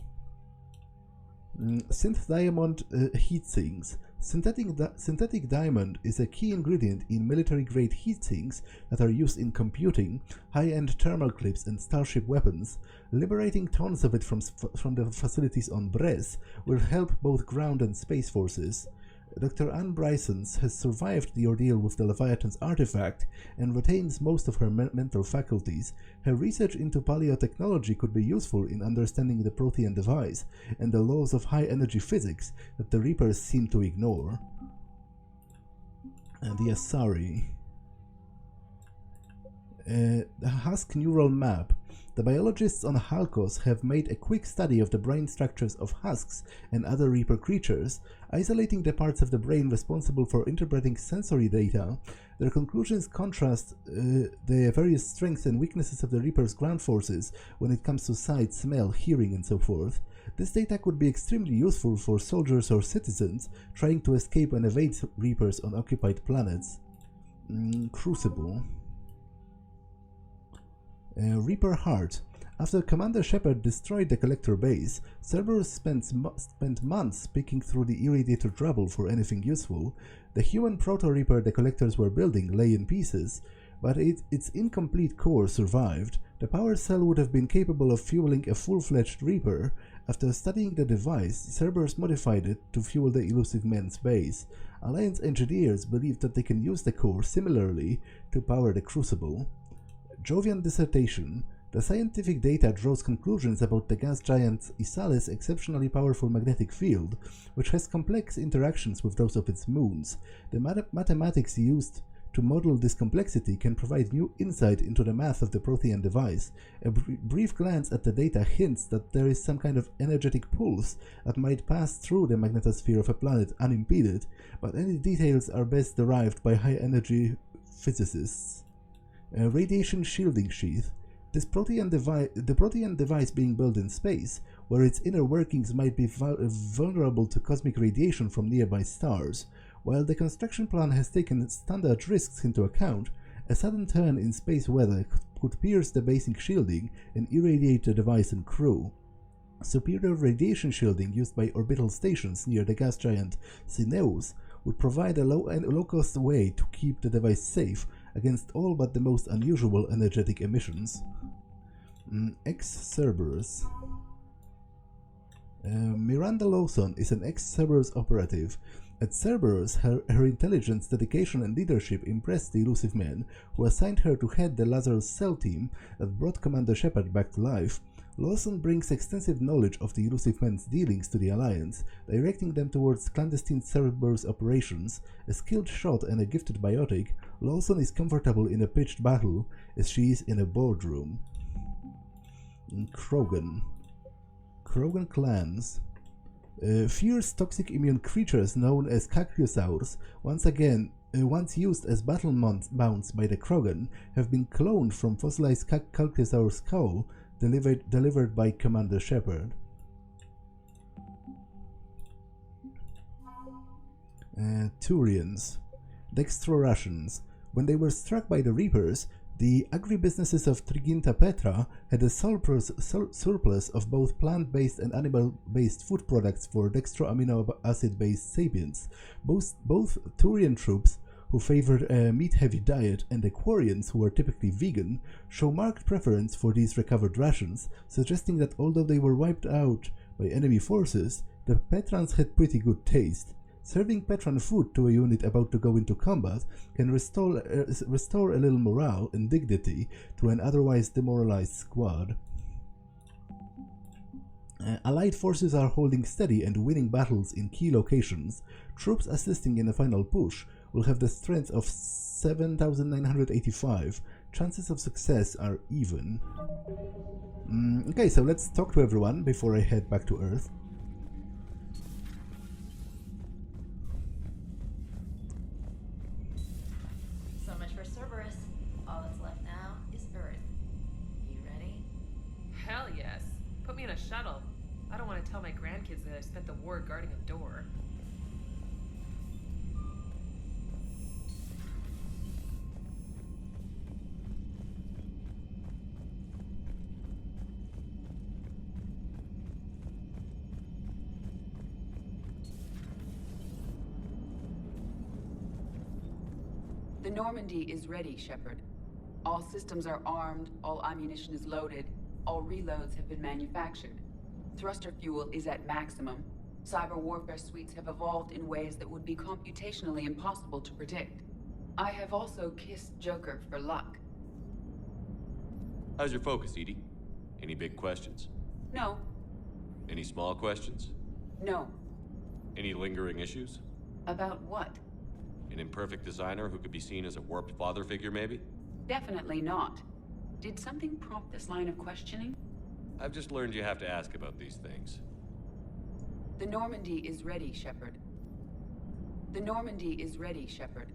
Synth diamond heatsinks. Synthetic diamond is a key ingredient in military-grade heatsinks that are used in computing, high-end thermal clips, and starship weapons. Liberating tons of it from the facilities on Bress will help both ground and space forces. Dr. Anne Brysons has survived the ordeal with the Leviathan's artifact and retains most of her mental faculties. Her research into paleotechnology could be useful in understanding the Protean device and the laws of high-energy physics that the Reapers seem to ignore. And the Asari. The Husk Neural Map. The biologists on Halkos have made a quick study of the brain structures of husks and other Reaper creatures, isolating the parts of the brain responsible for interpreting sensory data. Their conclusions contrast the various strengths and weaknesses of the Reaper's ground forces when it comes to sight, smell, hearing, and so forth. This data could be extremely useful for soldiers or citizens trying to escape and evade Reapers on occupied planets. Crucible. Reaper Heart. After Commander Shepard destroyed the Collector base, Cerberus spent months picking through the irradiated rubble for anything useful. The human Proto-Reaper the Collectors were building lay in pieces, but its incomplete core survived. The power cell would have been capable of fueling a full-fledged Reaper. After studying the device, Cerberus modified it to fuel the Elusive Man's base. Alliance engineers believe that they can use the core similarly to power the Crucible. Jovian dissertation. The scientific data draws conclusions about the gas giant Isale's exceptionally powerful magnetic field, which has complex interactions with those of its moons. The mathematics used to model this complexity can provide new insight into the math of the Prothean device. A brief glance at the data hints that there is some kind of energetic pulse that might pass through the magnetosphere of a planet unimpeded, but any details are best derived by high-energy physicists. A radiation shielding sheath. The Prothean device being built in space, where its inner workings might be vulnerable to cosmic radiation from nearby stars. While the construction plan has taken standard risks into account, a sudden turn in space weather could pierce the basic shielding and irradiate the device and crew. Superior radiation shielding used by orbital stations near the gas giant Cineus would provide a low-cost way to keep the device safe against all but the most unusual energetic emissions. Ex-Cerberus. Miranda Lawson is an ex-Cerberus operative. At Cerberus, her intelligence, dedication and leadership impressed the Elusive Men, who assigned her to head the Lazarus cell team that brought Commander Shepard back to life. Lawson brings extensive knowledge of the Elusive Men's dealings to the Alliance, directing them towards clandestine Cerberus operations. A skilled shot and a gifted biotic, Lawson is comfortable in a pitched battle as she is in a boardroom. Krogan. Krogan clans. Fierce toxic immune creatures known as Kakyosaurs, once used as battle mounts by the Krogan, have been cloned from fossilized Kakyosaur skull delivered by Commander Shepard. Turians. Dextro-Russians. When they were struck by the Reapers, the agribusinesses of Triginta Petra had a surplus of both plant-based and animal-based food products for dextro-amino acid-based sapiens. Both Turian troops, who favored a meat-heavy diet, and the Quarians, who were typically vegan, show marked preference for these recovered rations, suggesting that although they were wiped out by enemy forces, the Petrans had pretty good taste. Serving Petran food to a unit about to go into combat can restore a little morale and dignity to an otherwise demoralized squad. Allied forces are holding steady and winning battles in key locations. Troops assisting in the final push will have the strength of 7,985. Chances of success are even. Okay, so let's talk to everyone before I head back to Earth. So much for Cerberus. All that's left now is Earth. You ready? Hell yes. Put me in a shuttle. I don't want to tell my grandkids that I spent the war guarding a door. The Normandy is ready, Shepard. All systems are armed, all ammunition is loaded, all reloads have been manufactured. Thruster fuel is at maximum. Cyber warfare suites have evolved in ways that would be computationally impossible to predict. I have also kissed Joker for luck. How's your focus, EDI? Any big questions? No. Any small questions? No. Any lingering issues? About what? An imperfect designer who could be seen as a warped father figure, maybe? Definitely not. Did something prompt this line of questioning? I've just learned you have to ask about these things. The Normandy is ready, Shepard. The Normandy is ready, Shepard.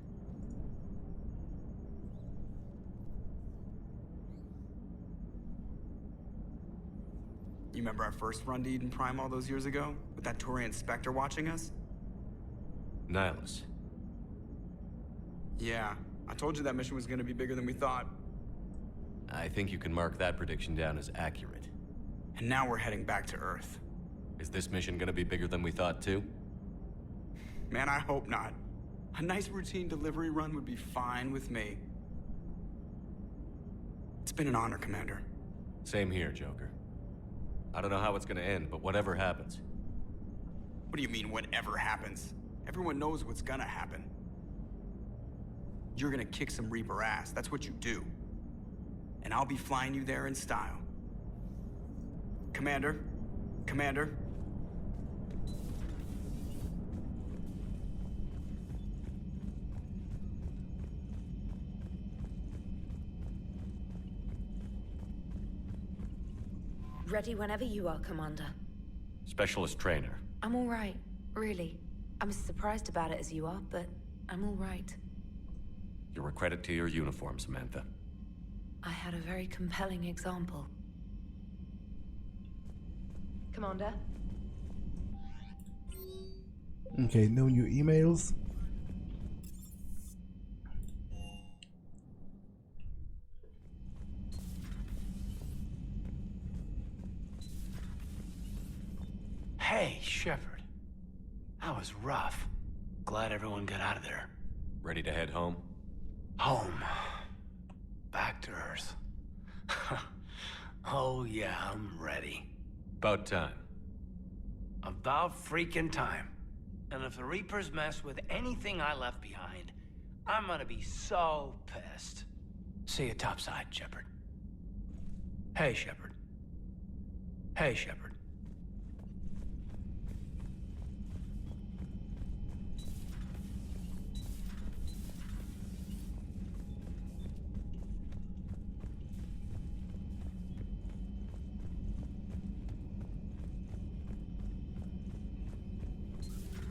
You remember our first run to Eden Prime all those years ago? With that Turian Spectre watching us? Nihilus. Yeah, I told you that mission was gonna be bigger than we thought. I think you can mark that prediction down as accurate. And now we're heading back to Earth. Is this mission gonna be bigger than we thought, too? Man, I hope not. A nice routine delivery run would be fine with me. It's been an honor, Commander. Same here, Joker. I don't know how it's gonna end, but whatever happens. What do you mean, whatever happens? Everyone knows what's gonna happen. You're gonna kick some Reaper ass, that's what you do. And I'll be flying you there in style. Commander? Commander? Ready whenever you are, Commander. Specialist Traynor. I'm all right, really. I'm as surprised about it as you are, but I'm all right. You're a credit to your uniform, Samantha. I had a very compelling example. Commander? Okay, no new emails. Hey, Shepard. That was rough. Glad everyone got out of there. Ready to head home? Home. Back to Earth. Oh yeah, I'm ready. About time. About freaking time. And if the Reapers mess with anything I left behind, I'm gonna be so pissed. See you topside, Shepard. Hey, Shepard. Hey, Shepard.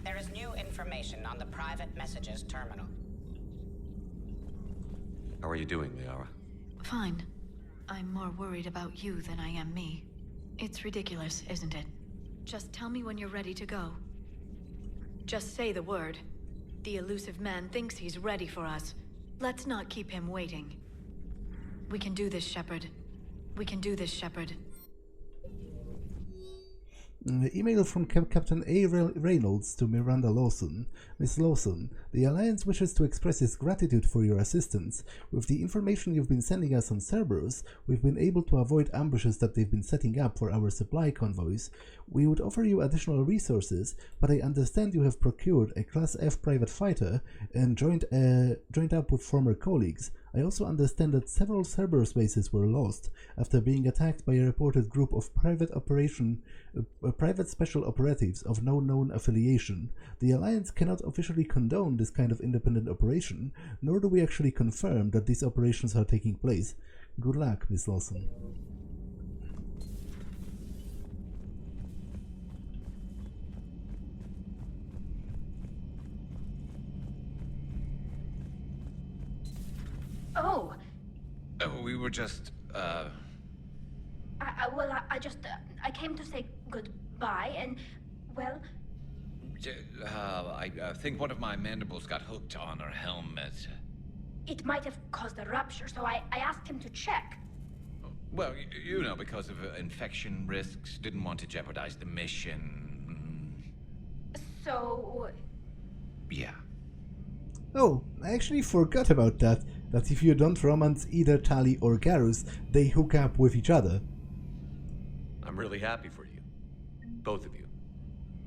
There is new information on the private messages terminal. How are you doing, Liara? Fine. I'm more worried about you than I am me. It's ridiculous, isn't it? Just tell me when you're ready to go. Just say the word. The elusive man thinks he's ready for us. Let's not keep him waiting. We can do this, Shepard. We can do this, Shepard. Email from Captain A. Reynolds to Miranda Lawson. Miss Lawson, the Alliance wishes to express its gratitude for your assistance. With the information you've been sending us on Cerberus, we've been able to avoid ambushes that they've been setting up for our supply convoys. We would offer you additional resources, but I understand you have procured a Class F private fighter and joined up with former colleagues. I also understand that several Cerberus bases were lost after being attacked by a reported group of private special operatives of no known affiliation. The Alliance cannot officially condone this kind of independent operation, nor do we actually confirm that these operations are taking place. Good luck, Miss Lawson. Oh. We were just, I came to say goodbye, and, well... I think one of my mandibles got hooked on her helmet. It might have caused a rupture, so I asked him to check. Well, you know, because of infection risks, didn't want to jeopardize the mission. So... Yeah. Oh, I actually forgot about that if you don't romance either Tali or Garrus, they hook up with each other. I'm really happy for you. Both of you.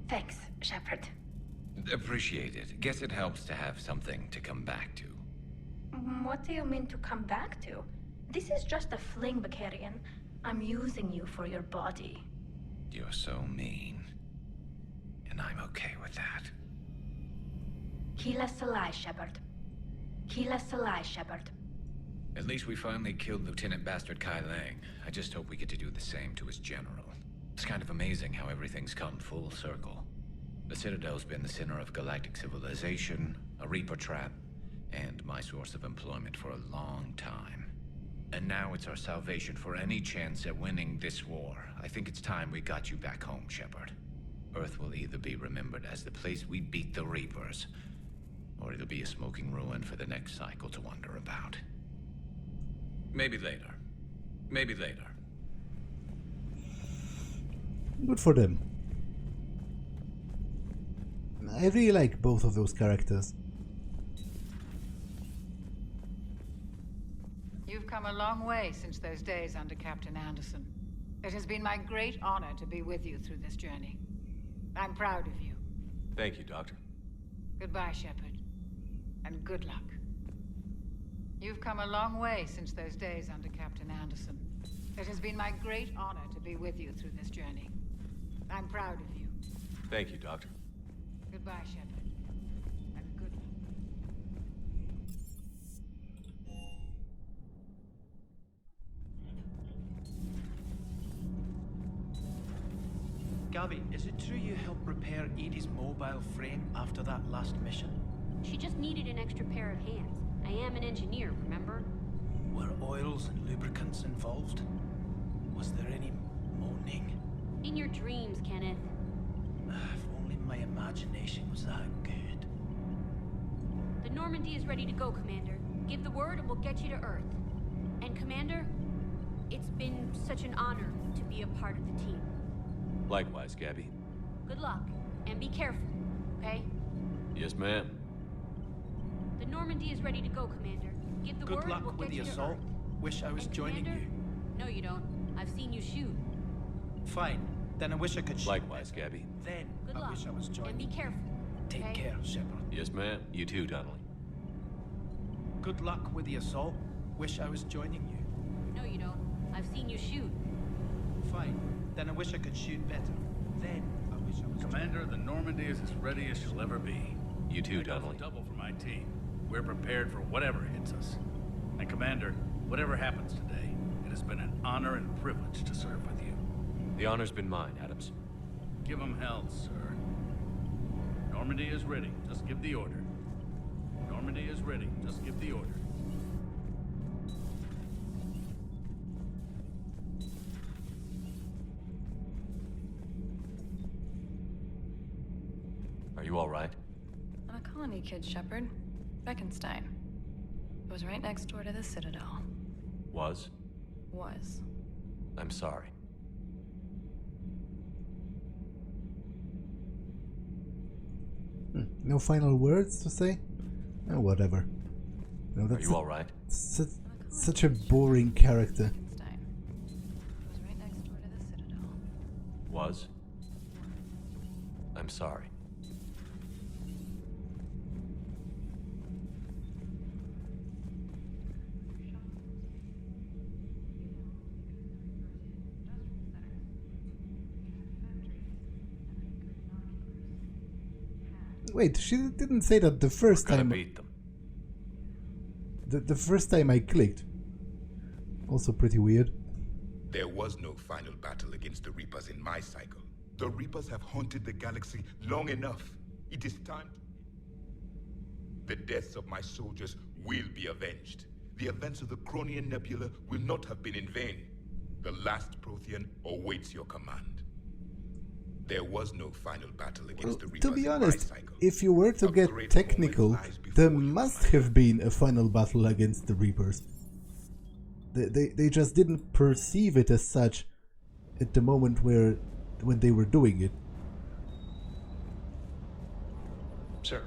Thanks, Shepard. Appreciate it. Guess it helps to have something to come back to. What do you mean to come back to? This is just a fling, Bakarian. I'm using you for your body. You're so mean. And I'm okay with that. Kila Salai, Shepard. Kila Salai, Shepard. At least we finally killed Lieutenant Bastard Kaidan. I just hope we get to do the same to his general. It's kind of amazing how everything's come full circle. The Citadel's been the center of galactic civilization, a Reaper trap, and my source of employment for a long time. And now it's our salvation for any chance at winning this war. I think it's time we got you back home, Shepard. Earth will either be remembered as the place we beat the Reapers, or it'll be a smoking ruin for the next cycle to wonder about. Maybe later. Maybe later. Good for them. I really like both of those characters. You've come a long way since those days under Captain Anderson. It has been my great honor to be with you through this journey. I'm proud of you. Thank you, Doctor. Goodbye, Shepard. And good luck. You've come a long way since those days under Captain Anderson. It has been my great honor to be with you through this journey. I'm proud of you. Thank you, Doctor. Goodbye, Shepard. And good luck. Gabby, is it true you helped repair Edie's mobile frame after that last mission? She just needed an extra pair of hands. I am an engineer, remember? Were oils and lubricants involved? Was there any moaning? In your dreams, Kenneth. If only my imagination was that good. The Normandy is ready to go, Commander. Give the word and we'll get you to Earth. And Commander, it's been such an honor to be a part of the team. Likewise, Gabby. Good luck, and be careful, okay? Yes, ma'am. The Normandy is ready to go, Commander. Give the word Good luck and we'll with get the you assault. to Earth. Wish I was And joining Commander? you. No, you don't. I've seen you shoot. Fine. Then I wish I could shoot. Likewise, Gabby. Then Good I luck, wish I was joining and be you. careful. Take okay? care, Shepard. Yes, ma'am. You too, Donnelly. Good luck with the assault. Wish I was joining you. No, you don't. I've seen you shoot. Fine. Then I wish I could shoot better. Then I wish I was Commander, the Normandy is as ready as she'll ever be. You too, That goes Donnelly. double for my team. We're prepared for whatever hits us. And Commander, whatever happens today, it has been an honor and privilege to serve with you. The honor's been mine, Adams. Give 'em hell, sir. Normandy is ready. Just give the order. Normandy is ready. Just give the order. Are you all right? I'm a colony kid, Shepard. Beckenstein. It was right next door to the Citadel. Was? Was. I'm sorry. No final words to say? Whatever. No, Are that's you all right? such a boring character. It was right next door to the Citadel. Was? I'm sorry. Wait, she didn't say that the first We're gonna time. beat them. The first time I clicked. Also pretty weird. There was no final battle against the Reapers in my cycle. The Reapers have haunted the galaxy long enough. It is time. The deaths of my soldiers will be avenged. The events of the Cronian Nebula will not have been in vain. The last Prothean awaits your command. There was no final battle against the Reapers To be in my honest, cycle. if you were to get technical, there must have been a final battle against the Reapers. They just didn't perceive it as such at the moment when they were doing it. Sir.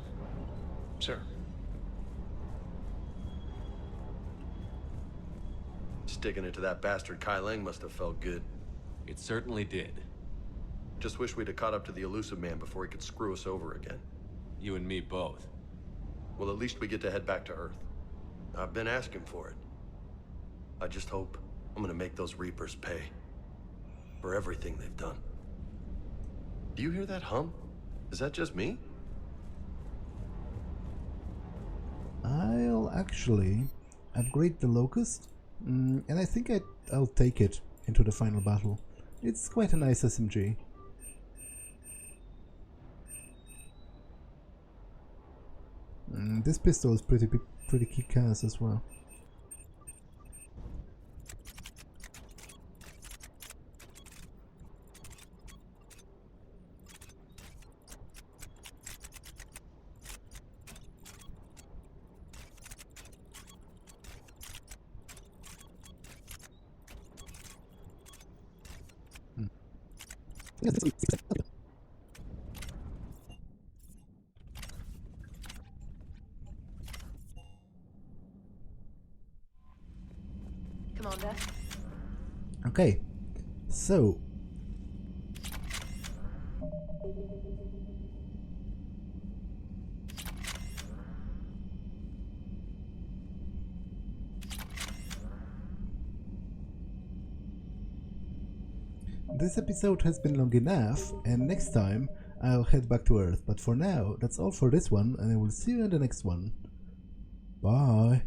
Sir. Sticking it to that bastard Kaidan must have felt good. It certainly did. Just wish we'd have caught up to the elusive man before he could screw us over again. You and me both. Well, at least we get to head back to Earth. I've been asking for it. I just hope I'm gonna make those Reapers pay. For everything they've done. Do you hear that hum? Is that just me? I'll actually upgrade the Locust, and I think I'll take it into the final battle. It's quite a nice SMG. This pistol is pretty kick-ass as well. Commander. Okay, so this episode has been long enough, and next time I'll head back to Earth. But for now, that's all for this one, and I will see you in the next one. Bye!